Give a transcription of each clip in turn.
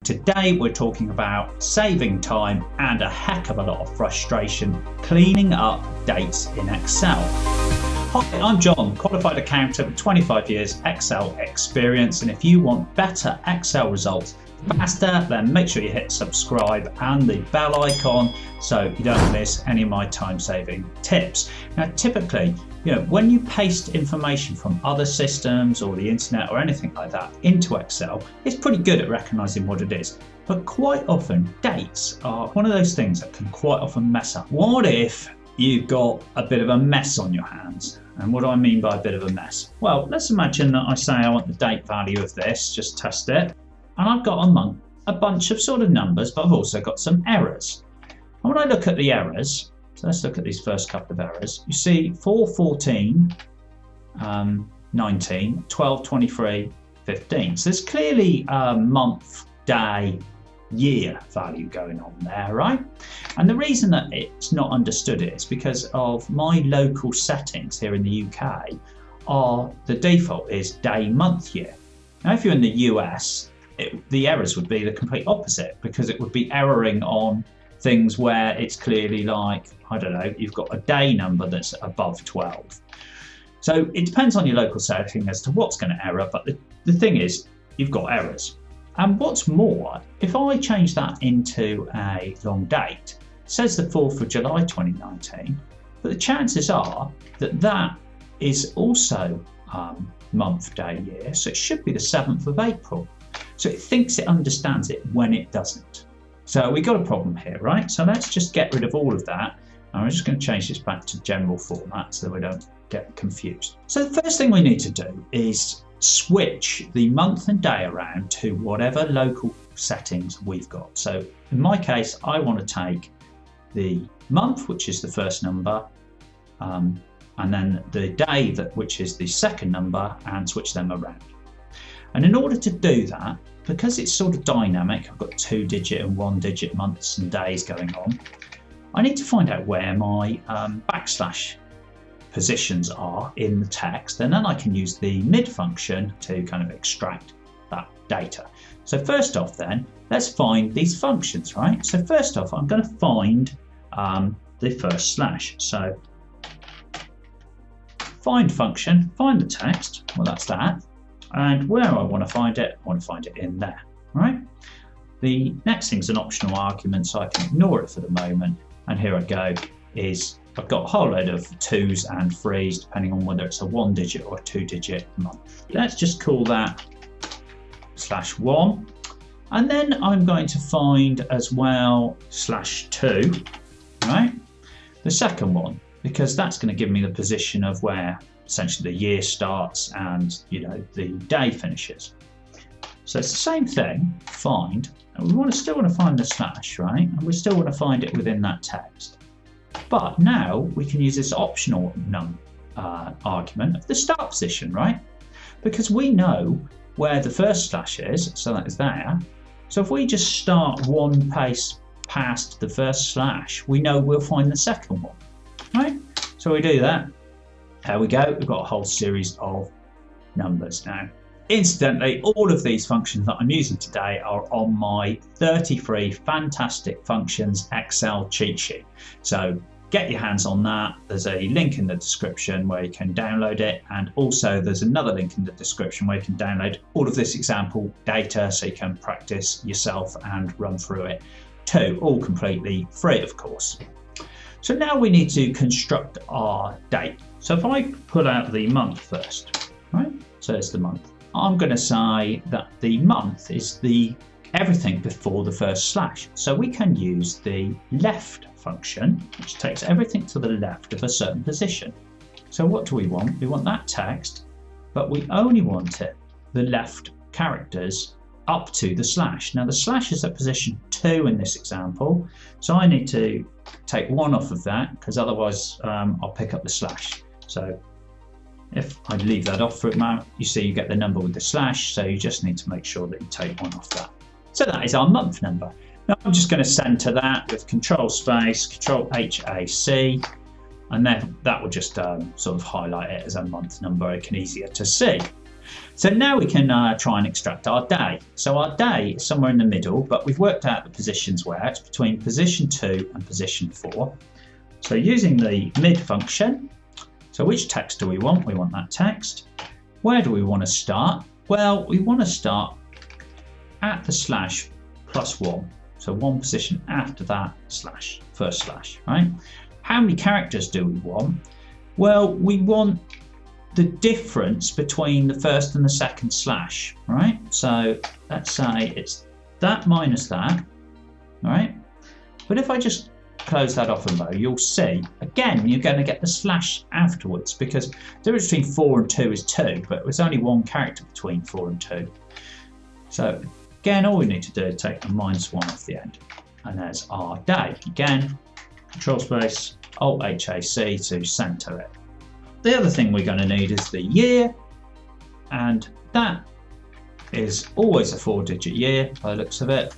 Today we're talking about saving time and a heck of a lot of frustration cleaning up dates in Excel. Hi, I'm John, qualified accountant with 25 years Excel experience, and if you want better Excel results faster, then make sure you hit subscribe and the bell icon so you don't miss any of my time-saving tips. Now, typically, when you paste information from other systems or the internet or anything like that into Excel, it's pretty good at recognizing what it is. But quite often, dates are one of those things that can quite often mess up. What if you've got a bit of a mess on your hands? And what do I mean by a bit of a mess? Well, let's imagine that I say I want the date value of this, just test it. And I've got a bunch of sort of numbers, but I've also got some errors. And when I look at the errors, so let's look at these first couple of errors. You see 4, 14, 19, 12, 23, 15. So there's clearly a month, day, year value going on there, right? And the reason that it's not understood is because of my local settings here in the UK the default is day, month, year. Now, if you're in the US, the errors would be the complete opposite, because it would be erroring on things where it's clearly like, I don't know, you've got a day number that's above 12. So it depends on your local setting as to what's going to error, but the thing is, you've got errors. And what's more, if I change that into a long date, it says the 4th of July 2019, but the chances are that that is also month, day, year, so it should be the 7th of April. So it thinks it understands it when it doesn't. So we got a problem here, right? So let's just get rid of all of that. And we're just going to change this back to general format so that we don't get confused. So the first thing we need to do is switch the month and day around to whatever local settings we've got. So in my case, I want to take the month, which is the first number, and then the day, which is the second number, and switch them around. And in order to do that, because it's sort of dynamic, I've got 2-digit and 1-digit months and days going on, I need to find out where my backslash positions are in the text, and then I can use the mid function to kind of extract that data. So first off then, let's find these functions, right? So first off, I'm going to find the first slash. So find function, find the text, well that's that. And where I want to find it, I want to find it in there, right? The next thing is an optional argument, so I can ignore it for the moment. And here I go, I've got a whole load of 2s and 3s, depending on whether it's a 1-digit or a 2-digit month. Let's just call that /1. And then I'm going to find as well /2, right? The second one, because that's going to give me the position of where essentially the year starts and the day finishes. So it's the same thing, find, and we still want to find the slash, right? And we still want to find it within that text. But now we can use this optional argument of the start position, right? Because we know where the first slash is, so that is there. So if we just start one pace past the first slash, we know we'll find the second one, right? So we do that. There we go, we've got a whole series of numbers now. Incidentally, all of these functions that I'm using today are on my 33 fantastic functions Excel cheat sheet. So get your hands on that. There's a link in the description where you can download it, and also there's another link in the description where you can download all of this example data so you can practice yourself and run through it too, all completely free of course. So now we need to construct our date. So if I pull out the month first, right? So it's the month. I'm going to say that the month is everything before the first slash. So we can use the left function, which takes everything to the left of a certain position. So what do we want? We want that text, but we only want the left characters up to the slash. Now the slash is at position 2 in this example, so I need to take 1 off of that, because otherwise I'll pick up the slash. So if I leave that off for a moment, you see you get the number with the slash, so you just need to make sure that you take 1 off that. So that is our month number. Now I'm just going to center that with Control Space, Control HAC, and then that will just sort of highlight it as a month number, easier to see. So now we can try and extract our day. So our day is somewhere in the middle, but we've worked out the positions where it's between position 2 and position 4. So using the mid function, so which text do we want? We want that text. Where do we want to start? Well, we want to start at the slash plus 1. So one position after that slash, first slash, right? How many characters do we want? Well, we want the difference between the first and the second slash, right? So let's say it's that minus that, all right? But if I just close that off a mo, you'll see, again, you're going to get the slash afterwards because the difference between 4 and 2 is 2, but there's only one character between 4 and 2. So again, all we need to do is take the -1 off the end, and there's our day. Again, control space, Alt HAC to center it. The other thing we're going to need is the year, and that is always a 4-digit year by the looks of it.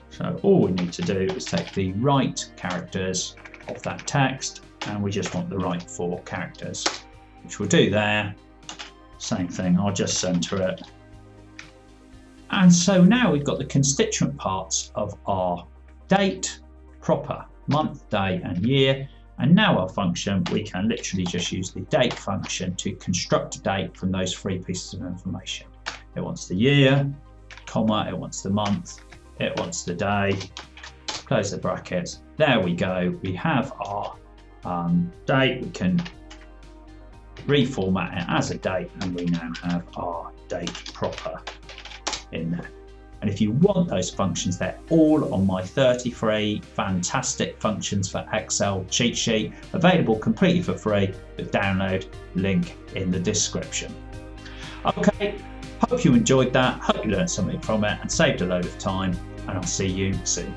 So all we need to do is take the right characters of that text, and we just want the right 4 characters, which we'll do there. Same thing, I'll just center it. And so now we've got the constituent parts of our date, proper month, day and year. And now our function, we can literally just use the date function to construct a date from those 3 pieces of information. It wants the year, comma, it wants the month, it wants the day, close the brackets. There we go, we have our date. We can reformat it as a date, and we now have our date proper in there. And if you want those functions, they're all on my 33 fantastic functions for Excel cheat sheet, available completely for free. The download link in the description. Okay, hope you enjoyed that. Hope you learned something from it and saved a load of time, and I'll see you soon.